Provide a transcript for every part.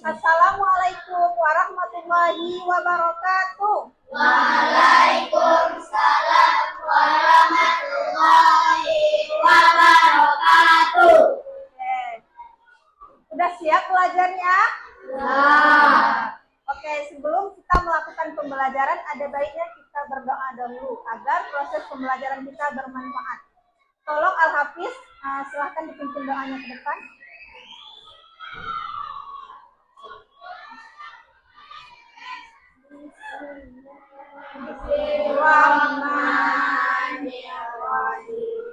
Assalamualaikum warahmatullahi wabarakatuh. Waalaikumsalam warahmatullahi wabarakatuh. Udah siap belajarnya? Ya. Oke, sebelum kita melakukan pembelajaran, ada baiknya kita berdoa dahulu agar proses pembelajaran kita bermanfaat. Tolong Al-Hafiz, silahkan dipimpin doanya ke depan. Bismillahirrahmanirrahim.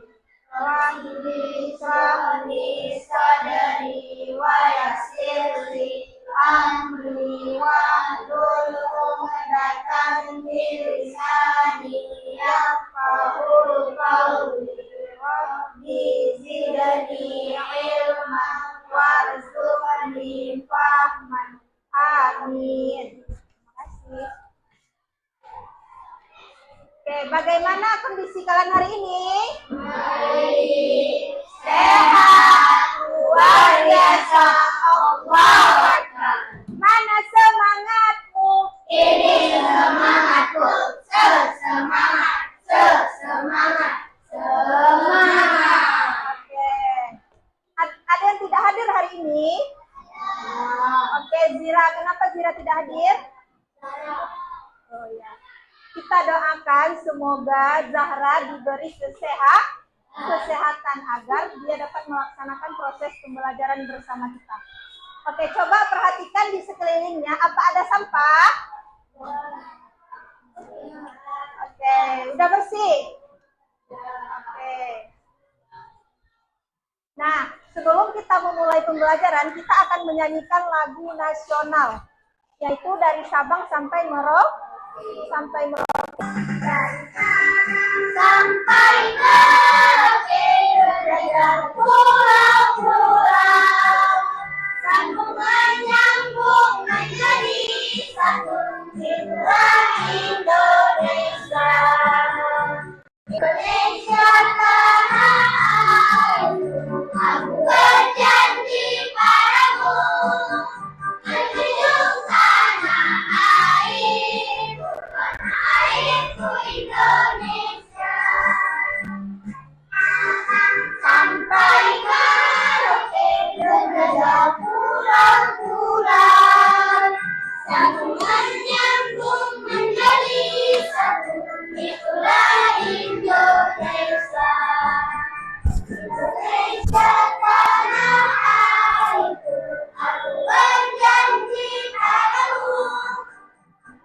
Rabbi shrah li sadri wa yassir li amri wahlul 'uqdatam min lisani yafqahu qawli. Rabbi zidni ilman warzuqni fahman. Amin. Terima kasih. Oke, bagaimana kondisi kalian hari ini? Baik, sehat, luar biasa, Allah Akbar. Mana semangatmu? Ini semangatku, semangat, semangat. Oke. Ada yang tidak hadir hari ini? Oke, Zira. Kenapa Zira tidak hadir? Oh ya. Kita doakan semoga Zahra diberi kesehatan agar dia dapat melaksanakan proses pembelajaran bersama kita. Oke, coba perhatikan di sekelilingnya. Apa ada sampah? Oke, udah bersih? Oke. Nah, sebelum kita memulai pembelajaran, kita akan menyanyikan lagu nasional, yaitu dari Sabang sampai Merauke. Sampai ke pulau-pulau, sambungan nyambung menjadi satu citra Indonesia. Indonesia tanah airku, aku berjanji padamu, menjunjung tanah air. Airku Indonesia, sampai Merauke menjajah pulau-pulau, sambungan nyambung menjadi satu, itulah Indonesia. Indonesia tanah airku, aku berjanji padamu,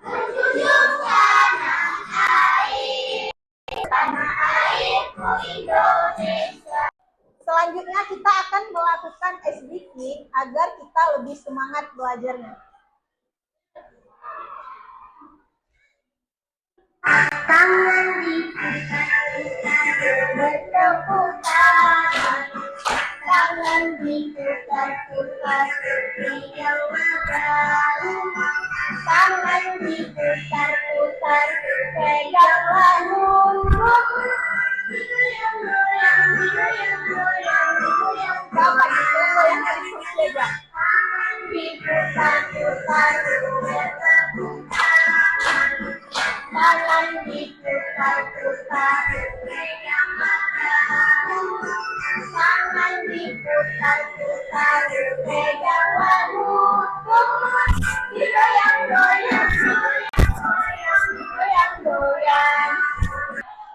menjunjung tanah airku Indonesia. Selanjutnya kita akan melakukan SBQ agar kita lebih semangat belajarnya. Tangan diputar, bertepuk tangan. Tangan diputar-putar, yang baru. Tangan diputar-putar, peganglah mulut. Goyang-goyang, goyang-goyang, goyang. Dapat goyang dari saja. Tangan diputar-putar, bertepuk tangan. Tangan diputar-putar, peganglah mulut. Tangan diputar-putar, peganglah mulut. Goyang-goyang, goyang-goyang, goyang-goyang.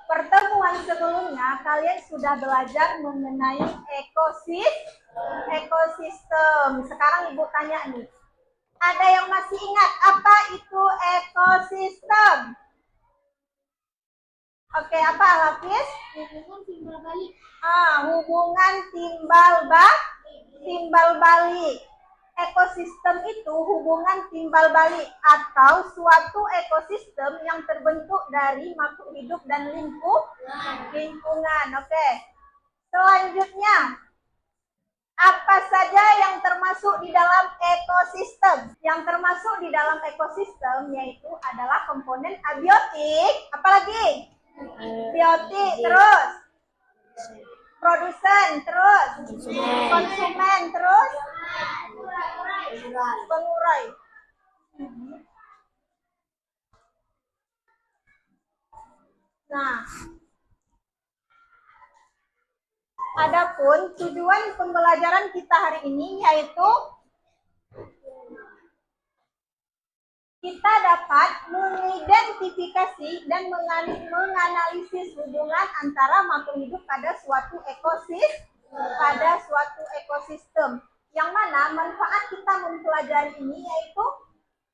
Pertemuan sebelumnya kalian sudah belajar mengenai ekosistem. Sekarang Ibu tanya nih. Ada yang masih ingat apa itu ekosistem? Oke, apa Hafiz? Hubungan timbal balik. Hubungan timbal balik. Ekosistem itu hubungan timbal balik atau suatu ekosistem yang terbentuk dari makhluk hidup dan lingkungan. Oke. Selanjutnya, apa saja yang termasuk di dalam ekosistem? Yang termasuk di dalam ekosistem yaitu adalah komponen abiotik, apalagi? Biotik, terus produsen, terus konsumen, terus Pengurai. Nah, adapun tujuan pembelajaran kita hari ini yaitu kita dapat mengidentifikasi dan menganalisis hubungan antara makhluk hidup pada suatu ekosistem. Yang mana manfaat kita mempelajari ini yaitu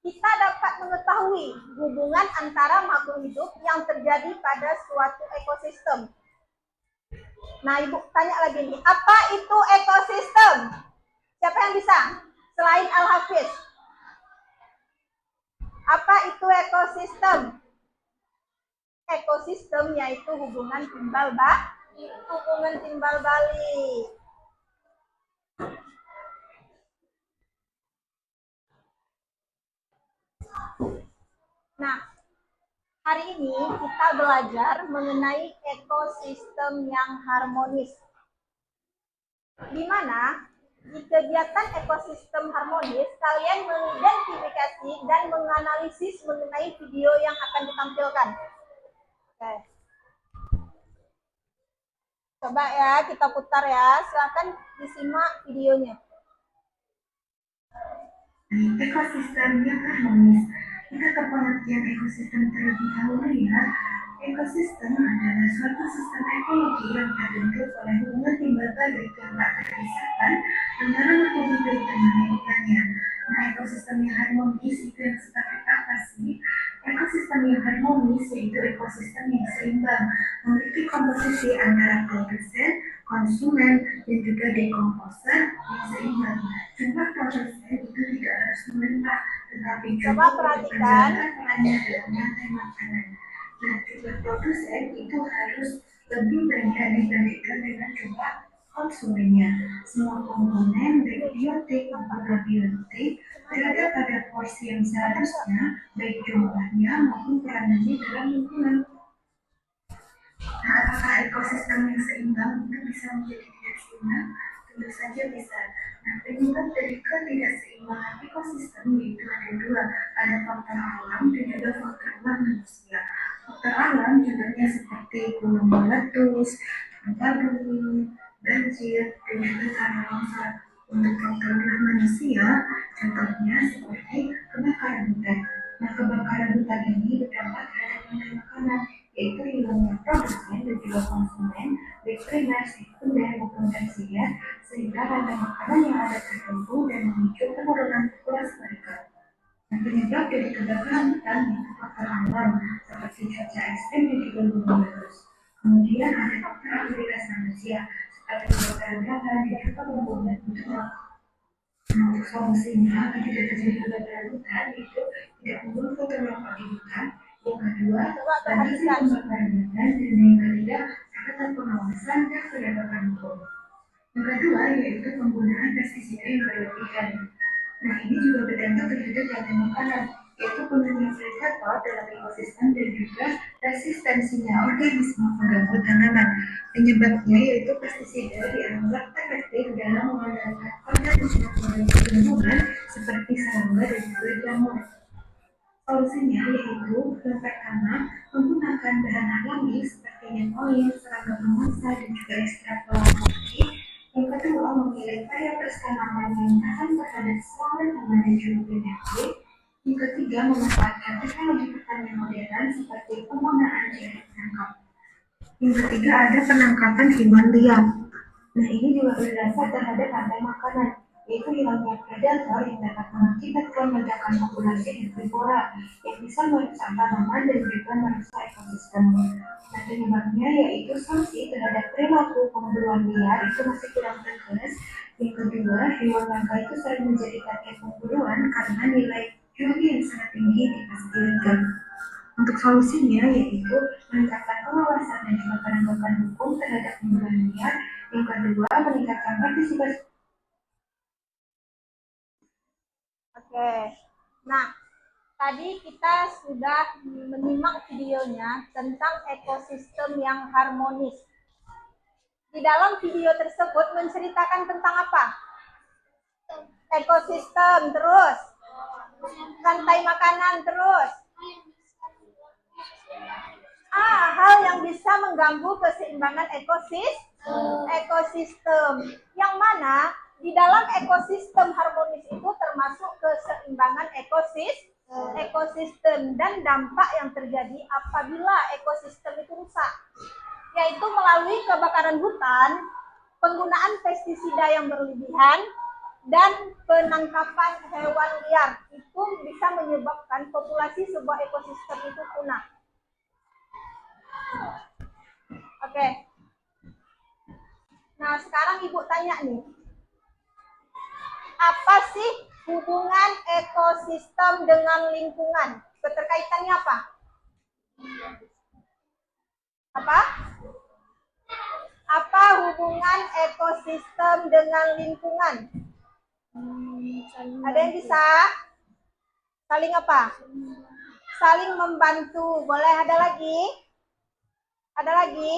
kita dapat mengetahui hubungan antara makhluk hidup yang terjadi pada suatu ekosistem. Nah, Ibu tanya lagi nih, apa itu ekosistem? Siapa yang bisa? Selain Al-Hafiz. Apa itu ekosistem? Ekosistem yaitu hubungan timbal balik. Nah, hari ini kita belajar mengenai ekosistem yang harmonis. Di mana di kegiatan ekosistem harmonis, kalian mengidentifikasi dan menganalisis mengenai video yang akan ditampilkan. Oke. Coba ya, kita putar ya. Silakan disimak videonya. Ekosistem yang harmonis. Kita ke pengertian ekosistem terlebih dahulu ya. Ekosistem adalah suatu sistem ekologi yang terbentuk oleh hubungan timbal balik yang tak terpisahkan antara makhluk hidup dan lingkungannya. Nah, ekosistem yang harmonis itu yang seperti apa sih? Ekosistem yang harmonis yaitu ekosistem yang seimbang, memiliki komposisi antara produsen, konsumen, dan juga dekomposer yang seimbang. Jumlah produsen itu tidak harus menentang, tetapi Coba perhatikan perannya dalam rantai makanan. Nah, jumlah produsen itu harus lebih banyak dibandingkan dengan jumlah konsumennya. Semua komponen baik biotik maupun abiotik berada pada porsi yang seharusnya, baik jumlahnya maupun peranannya dalam lingkungan. Nah, apakah ekosistem yang seimbang itu bisa menjadi tidak seimbang? Tentu saja bisa. Nah, penyebab dari ketidakseimbangan ekosistem yaitu ada dua, ada faktor alam dan juga faktor manusia. Faktor alam contohnya seperti gunung meletus, gempa bumi, banjir, dan juga tanah longsor. Untuk faktor manusia, contohnya seperti kebakaran hutan. Nah, kebakaran hutan ini berdampak terhadap rantai makanan, yaitu hilangnya produsen dan juga konsumen, baik primer, sekunder maupun tersier, sehingga rantai makanan yang ada terganggu dan memicu penurunan populasi mereka. Nah, penyebab dari kebakaran hutan yaitu faktor alam seperti cuaca ekstrem dan juga gunung meletus. Kemudian ada faktor aktivitas manusia seperti kebakaran lahan dan juga pembunuhan hutan. Untuk solusinya, ketika terjadi kebakaran hutan itu tidak membunuh faktor rokok di hutan. Yang kedua, batasi pembakaran hutan, dan yang ketiga, perketat pengawasan dan penegakan hukum. Yang kedua yaitu penggunaan pestisida yang berlebihan. Nah, ini juga berdampak terhadap rantai makanan, yaitu penurunan predator dalam ekosistem dan juga resistensinya organisme pengganggu tanaman. Penyebabnya yaitu pestisida dianggap efektif dalam mengendalikan organisme pengganggu lingkungan seperti serangga dan juga jamur. Solusinya yaitu yang pertama, menggunakan bahan alami seperti neem oil, serangga pemangsa, dan juga ekstrak bawang putih. Yang kedua, memilih varietas tanaman yang tahan terhadap serangan hama dan juga penyakit. Yang ketiga, memanfaatkan teknologi pertanian modern seperti penggunaan jaring penangkap. Yang ketiga, ada penangkapan hewan liar. Nah, ini juga berdampak terhadap rantai makanan, yaitu hilangnya predator yang dapat mengakibatkan ledakan populasi herbivora yang bisa merusak tanaman dan juga merusak ekosistem. Nah, penyebabnya yaitu sanksi terhadap perilaku pemburuan liar itu masih kurang tegas. Yang kedua, hewan langka itu sering menjadi target pemburuan karena nilai jualnya yang sangat tinggi di pasar ilegal. Untuk solusinya yaitu meningkatkan pengawasan dan juga penegakan hukum terhadap pemburuan liar. Yang kedua, meningkatkan partisipasi. Oke, nah tadi kita sudah menyimak videonya tentang ekosistem yang harmonis. Di dalam video tersebut menceritakan tentang apa? ekosistem, terus rantai makanan, terus hal yang bisa mengganggu keseimbangan ekosistem. Yang mana di dalam ekosistem harmonis itu termasuk keseimbangan ekosistem dan dampak yang terjadi apabila ekosistem itu rusak, yaitu melalui kebakaran hutan, penggunaan pestisida yang berlebihan, dan penangkapan hewan liar. Itu bisa menyebabkan populasi sebuah ekosistem itu punah. Oke. Nah, sekarang Ibu tanya nih. Apa sih hubungan ekosistem dengan lingkungan? Keterkaitannya apa? Apa hubungan ekosistem dengan lingkungan? Ada yang bisa? Saling apa? Saling membantu. Boleh ada lagi? Ada lagi?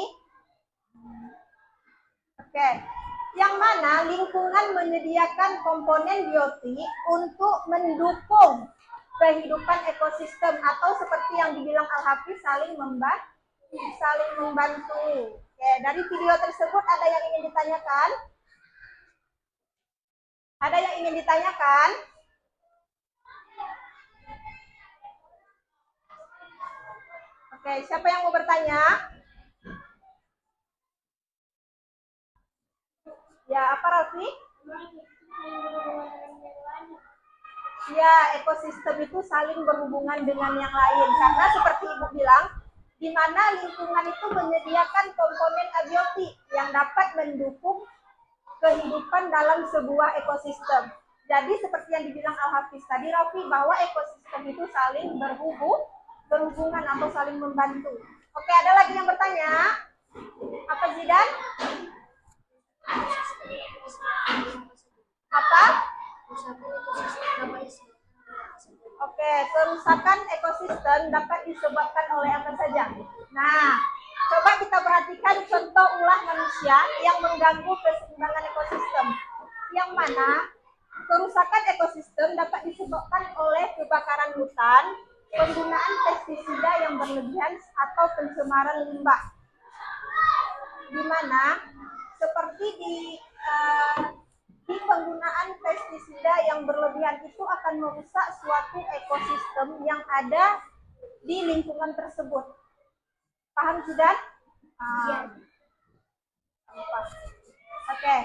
Oke. Yang mana lingkungan menyediakan komponen biotik untuk mendukung kehidupan ekosistem, atau seperti yang dibilang Al-Hafiz, saling membantu. Oke, dari video tersebut ada yang ingin ditanyakan? Ada yang ingin ditanyakan? Oke, siapa yang mau bertanya? Ya, apa Raffi? Ya, ekosistem itu saling berhubungan dengan yang lain. Karena seperti Ibu bilang, di mana lingkungan itu menyediakan komponen abiotik yang dapat mendukung kehidupan dalam sebuah ekosistem. Jadi seperti yang dibilang Al-Hafiz tadi, Raffi, bahwa ekosistem itu saling berhubungan atau saling membantu. Oke, ada lagi yang bertanya? Apa Zidan? Apa? Oke, kerusakan ekosistem dapat disebabkan oleh apa saja? Nah, coba kita perhatikan contoh ulah manusia yang mengganggu keseimbangan ekosistem. Yang mana kerusakan ekosistem dapat disebabkan oleh kebakaran hutan, penggunaan pestisida yang berlebihan, atau pencemaran limbah. Di mana seperti di penggunaan pestisida yang berlebihan itu akan merusak suatu ekosistem yang ada di lingkungan tersebut. Paham sudah? Oke.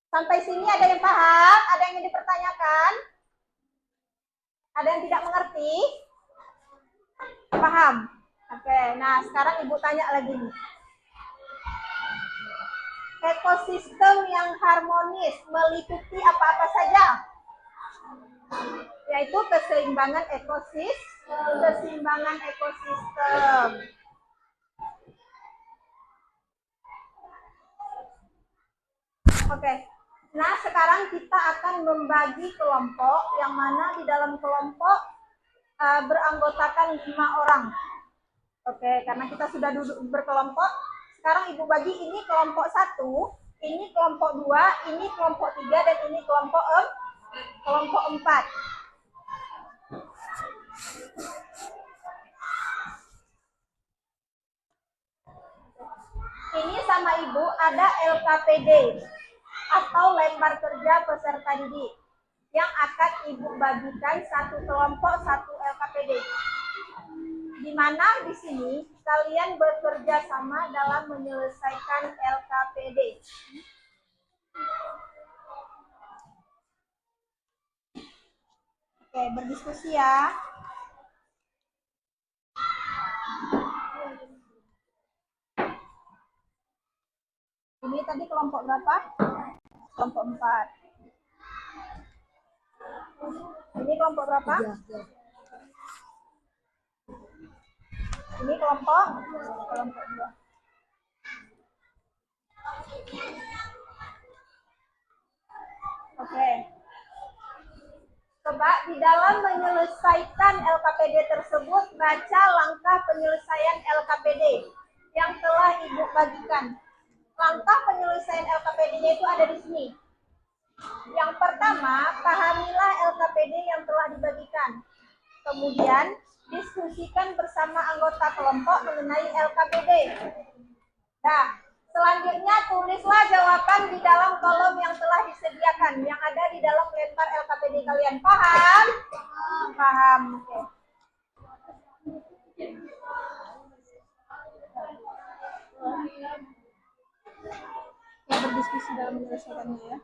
Sampai sini ada yang paham? Ada yang ingin dipertanyakan? Ada yang tidak mengerti? Paham? Oke, nah sekarang Ibu tanya lagi nih. Ekosistem yang harmonis meliputi apa-apa saja? Yaitu keseimbangan ekosistem. Oke. Nah, sekarang kita akan membagi kelompok, yang mana di dalam kelompok beranggotakan 5 orang. Oke, karena kita sudah duduk berkelompok, sekarang Ibu bagi ini kelompok 1, ini kelompok 2, ini kelompok 3, dan ini kelompok 4. Ini sama Ibu ada LKPD atau lembar kerja peserta didik yang akan Ibu bagikan satu kelompok, satu LKPD. Di mana di sini kalian bekerja sama dalam menyelesaikan LKPD. Oke, berdiskusi ya. Ini tadi kelompok berapa? Kelompok 4. Ini kelompok berapa? Ini kelompok 2. Oke. Coba di dalam menyelesaikan LKPD tersebut, baca langkah penyelesaian LKPD yang telah Ibu bagikan. Langkah penyelesaian LKPD-nya itu ada di sini. Yang pertama, pahamilah LKPD yang telah dibagikan. Kemudian, diskusikan bersama anggota kelompok mengenai LKPD. Nah, selanjutnya tulislah jawaban di dalam kolom yang telah disediakan, yang ada di dalam lembar LKPD kalian. Paham? Paham. Oke. Ya, berdiskusi dalam menyelesaikannya ya.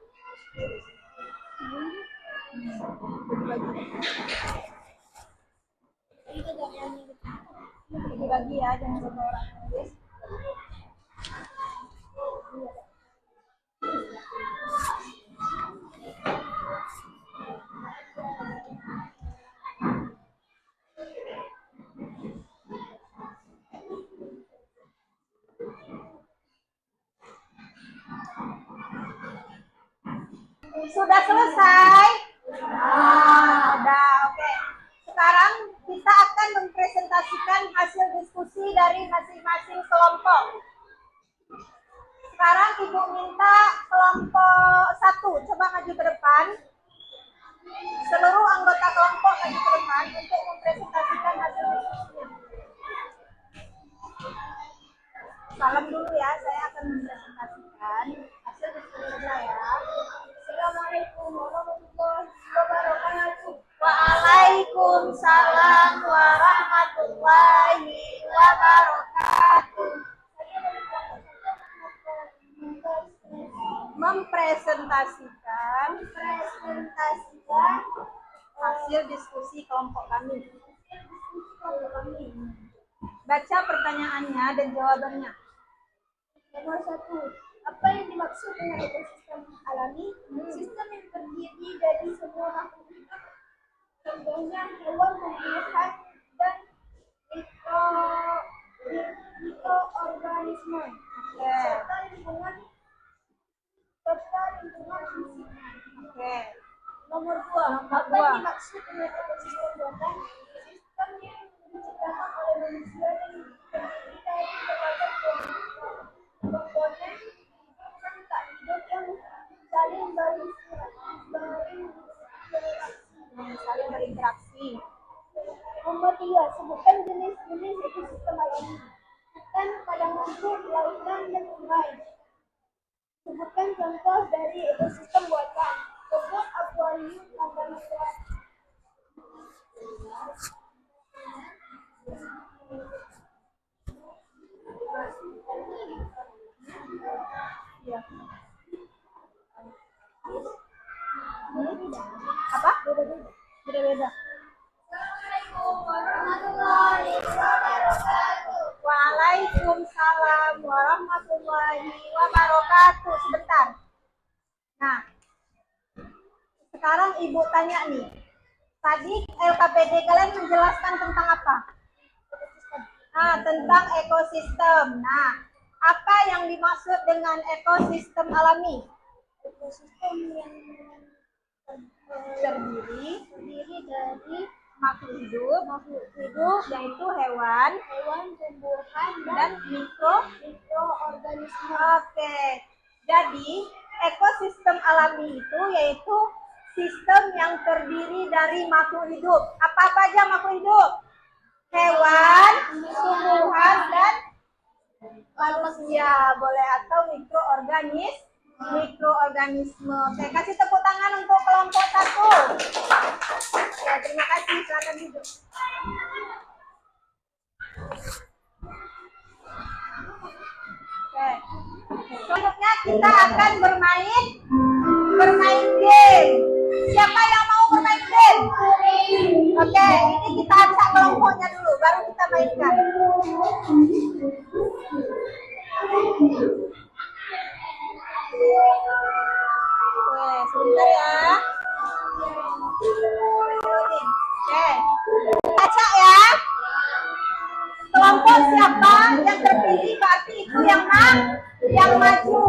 Bagi ya, jangan satu orang nulis. Sudah selesai? Sudah, oke. Sekarang kita akan mempresentasikan hasil diskusi dari masing-masing kelompok. Sekarang Ibu minta kelompok 1 coba maju ke depan. Seluruh anggota kelompok maju ke depan untuk mempresentasikan hasil diskusinya. Salam dulu ya, saya akan mempresentasikan hasil diskusi saya. Assalamualaikum warahmatullahi wabarakatuh. Waalaikumsalam warahmatullahi wabarakatuh. Mempresentasikan hasil diskusi kelompok kami. Baca pertanyaannya dan jawabannya. Nomor 1. Apa yang dimaksud dengan ekosistem alami? Sistem yang terdiri dari semua makhluk hidup, contohnya hewan, tumbuhan, dan mikroorganisme, serta lingkungan fisik. Oke. Nomor 2. Apa yang dimaksud dengan ekosistem buatan? Sistem yang diciptakan oleh manusia dan terdiri dari berbagai komponen hidup tak hidup yang saling berinteraksi. Nomor 3. Sebutkan jenis-jenis ekosistem alami. Hutan, padang rumput, lautan, dan sungai. Sebutkan contoh dari ekosistem buatan. Kebun, akuarium, taman natural. Ya. Apa? Beda-beda. Assalamualaikum warahmatullahi wabarakatuh. Waalaikumsalam warahmatullahi wabarakatuh. Sebentar. Nah, sekarang Ibu tanya nih. Tadi LKPD kalian menjelaskan tentang apa? Tentang ekosistem. Nah, apa yang dimaksud dengan ekosistem alami? Ekosistem yang Terdiri dari makhluk hidup yaitu hewan, tumbuhan, dan mikroorganisme. Oke. Jadi, ekosistem alami itu yaitu sistem yang terdiri dari makhluk hidup. Apa aja makhluk hidup? Hewan, tumbuhan, dan manusia, boleh, atau mikroorganisme. Oke, kasih tepuk tangan untuk kelompok 1. Ya, terima kasih. Silakan duduk. Oke. Selanjutnya kita akan bermain game. Siapa yang mau bermain game? Oke, ini kita acak kelompoknya dulu, baru kita mainkan. Oke, sebentar ya. Oke, acak ya. Kelompok siapa yang terpilih berarti itu yang maju.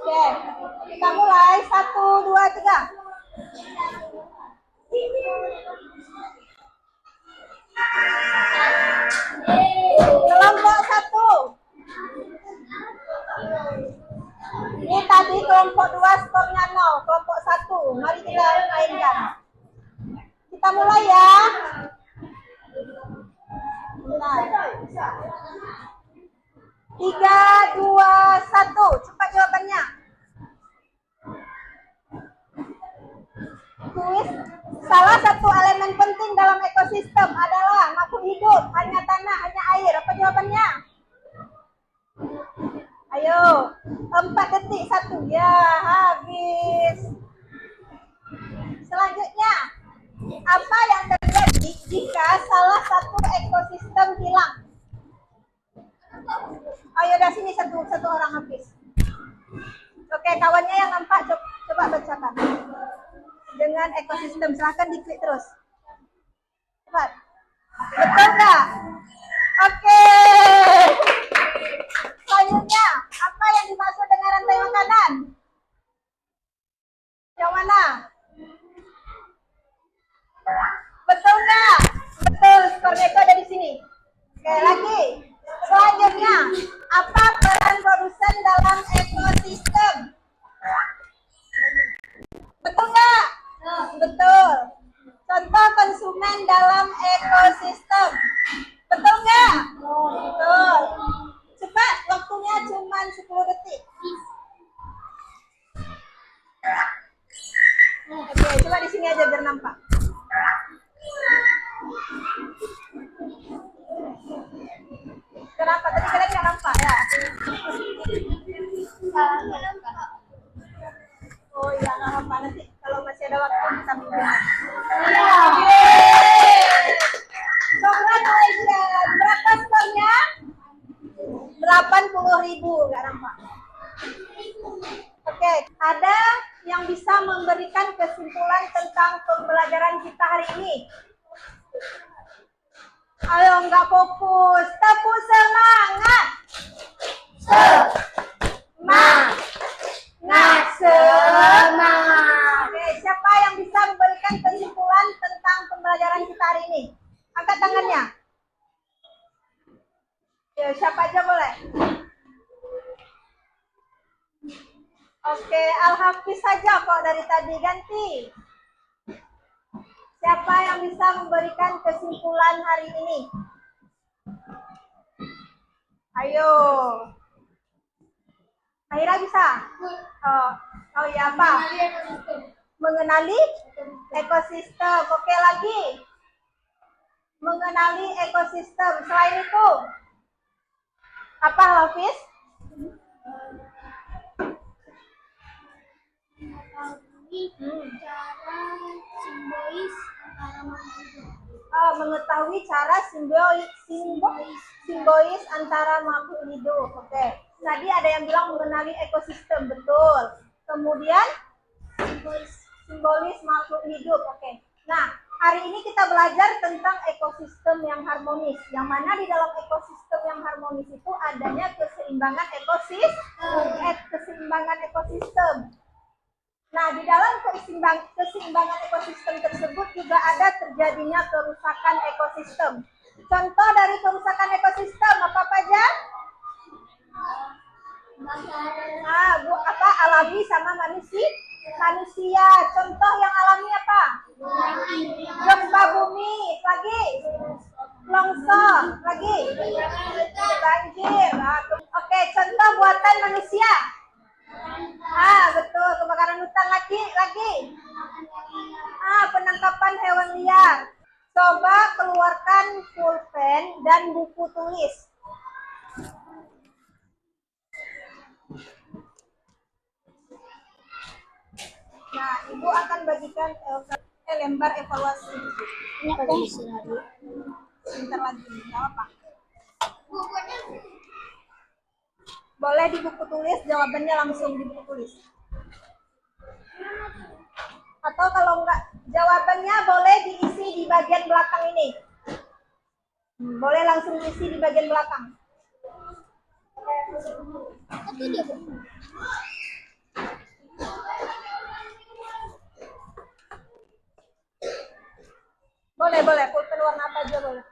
Oke, kita mulai. 1, 2, 3. Kelompok 1. Ini tadi kelompok 2 skornya 0, kelompok 1. Mari kita mainkan. Kita mulai ya. Mulai. 3, 2, 1. Cepat jawabannya. Tulis. Salah satu elemen penting dalam ekosistem adalah makhluk hidup. Hanya tanah, hanya air. Apa jawabannya? Ayo. 4 detik 1. Ya, habis. Selanjutnya. Apa yang terjadi jika salah satu ekosistem hilang? Ayo dari sini satu orang habis. Oke, kawannya yang nampak coba bacakan. Dengan ekosistem silahkan diklik terus. Cepat. Betul nggak? Oke. Selanjutnya, apa yang dimaksud dengan rantai makanan? Yang mana? Betul nggak? Betul, skornya itu ada di sini. Oke, lagi. Selanjutnya, apa peran produsen dalam ekosistem? Betul nggak? Betul. Contoh konsumen dalam ekosistem. Betul nggak? Betul. Cepat, waktunya cuma 10 detik. Oke, coba di sini aja biar nampak. Kenapa? Tadi kalian nggak nampak ya? Oh iya, nggak apa-apa. Nanti kalau masih ada waktu kita bikin. Congratulations. Berapa skornya? 80.000. Nggak nampak. Oke, ada yang bisa memberikan kesimpulan tentang pembelajaran kita hari ini? Ayo, nggak fokus. Tepuk semangat. Semangat. Oke, siapa yang bisa memberikan kesimpulan tentang pembelajaran kita hari ini? Angkat tangannya. Ya, siapa aja boleh. Oke, Al-Hafiz saja kok dari tadi, ganti. Siapa yang bisa memberikan kesimpulan hari ini? Ayo. Aira bisa? Oh ya, apa? Mengenali ekosistem. Oke, lagi. Mengenali ekosistem. Selain itu, apa, Hafiz? Mengetahui cara simbois antara makhluk hidup. Oke. Tadi ada yang bilang mengenali ekosistem, betul. Kemudian simbolis makhluk hidup. Oke. Nah, hari ini kita belajar tentang ekosistem yang harmonis. Yang mana di dalam ekosistem yang harmonis itu adanya keseimbangan ekosistem. Nah, di dalam keseimbangan ekosistem tersebut juga ada terjadinya kerusakan ekosistem. Contoh dari kerusakan ekosistem apa aja? Alami sama manusia. Contoh yang alami apa? Gempa bumi, lagi longsor, lagi banjir. Oke, contoh buatan manusia. Betul, kebakaran hutan, lagi. Penangkapan hewan liar. Coba keluarkan pulpen dan buku tulis. Nah, Ibu akan bagikan lembar evaluasi. Sebentar lagi, nggak apa. Boleh di buku tulis, jawabannya langsung di buku tulis. Atau kalau enggak, jawabannya boleh diisi di bagian belakang ini. Boleh langsung diisi di bagian belakang. Boleh, pulpen warna apa aja boleh.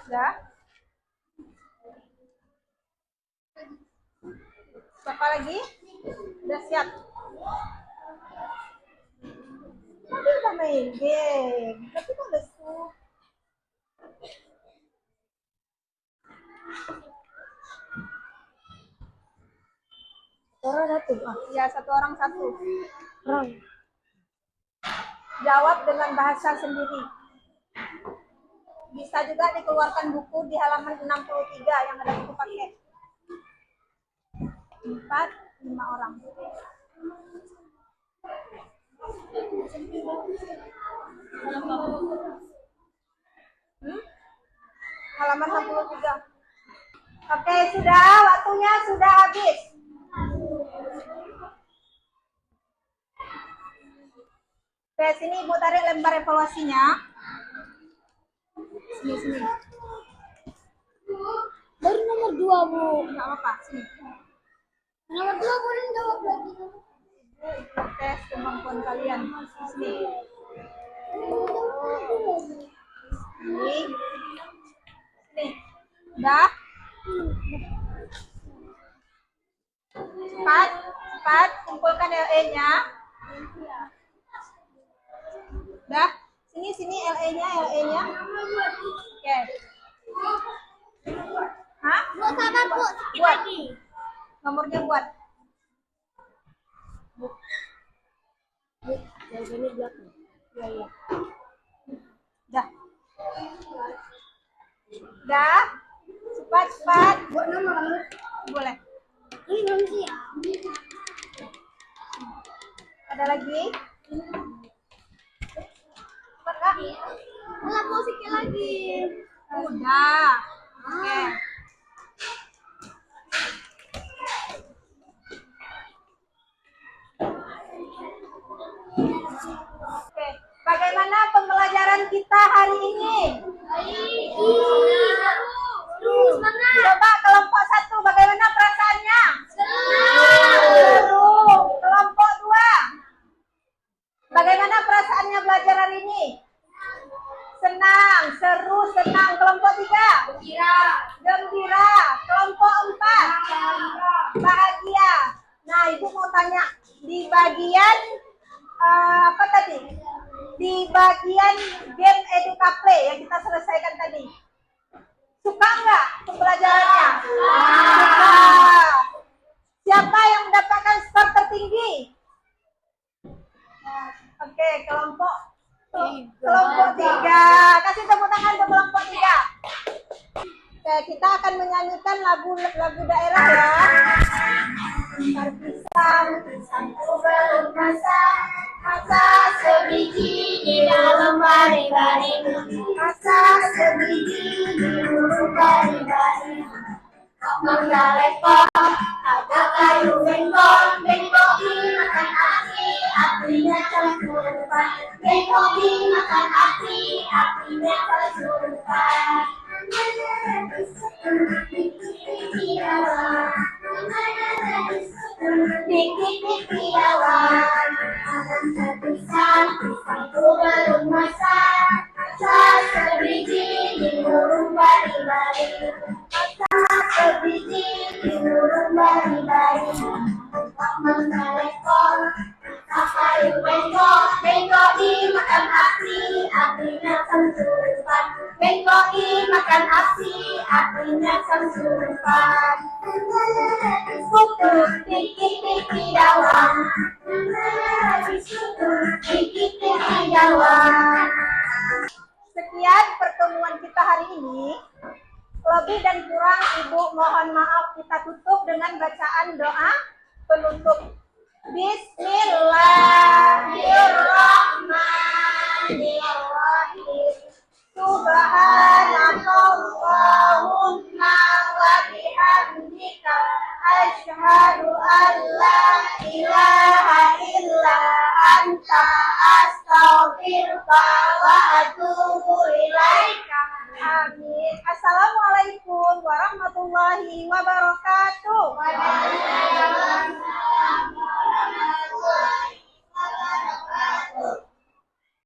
Udah. Siapa lagi? Udah siap? Tadi udah main game, tapi kok lesu? Orang satu. Ya, satu orang satu. Orang. Jawab dengan bahasa sendiri. Bisa juga dikeluarkan buku di halaman 63 yang ada buku paket. 4-5 orang. Halaman 63. Oke, sudah. Waktunya sudah habis. Oke, sini Ibu tarik lembar evaluasinya. Sini. Baru nomor 2, Bu. Nggak apa-apa, sini. Nomor 2 boleh jawab lagi. Tes kemampuan kalian. Sini. Sini. Udah? Cepat, kumpulkan LE-nya. Udah? Sini LE-nya. Oke. Hah? Buat sabar, Bu. Buat. Nomornya buat. Yang ini belakang. Iya. Dah. Cepat. Buat nomor. Boleh. Ini belum siap. Ada lagi? Cepat, Kak. Alat musiknya lagi. Udah. Oke. Oke. Bagaimana pembelajaran kita hari ini? Coba kelompok 1 bagaimana perasaannya? Seru. Kelompok 2. Bagaimana perasaannya belajar hari ini? Senang, seru, senang. Kelompok 3. Gembira. Kelompok 4. Bahagia. Nah, Ibu mau tanya di bagian apa tadi? Di bagian game EduCafe yang kita selesaikan tadi. Suka nggak pembelajarannya? Suka. Siapa yang mendapatkan skor tertinggi? Oke, kelompok 3. Kasih tepuk tangan untuk kelompok 3. Oke, kita akan menyanyikan lagu daerah ya. Pisang belum masa sebiji di dalam baring-baring, masa sebiji di lubang baring-baring. Menggalekong ada kayu bengkok dimakan apinya tersurupan. Bengkok dimakan apinya tersurupan. Dikit piawan, pisang itu belum masak, sebiji di lubang baring-baring, sebiji di lubang baring-baring. Menggalekong kayu bengkok dimakan apinya tersurupan. Bengkok dimakan apinya tersurupan. Dikit dawan, dikit dawan. Sekian pertemuan kita hari ini. Lebih dan kurang Ibu mohon maaf. Kita tutup dengan bacaan doa penutup. Bismillahirrahmanirrahim. Subhanakallahumma wa bihamdika asyhadu an la ilaha illa anta astaghfiruka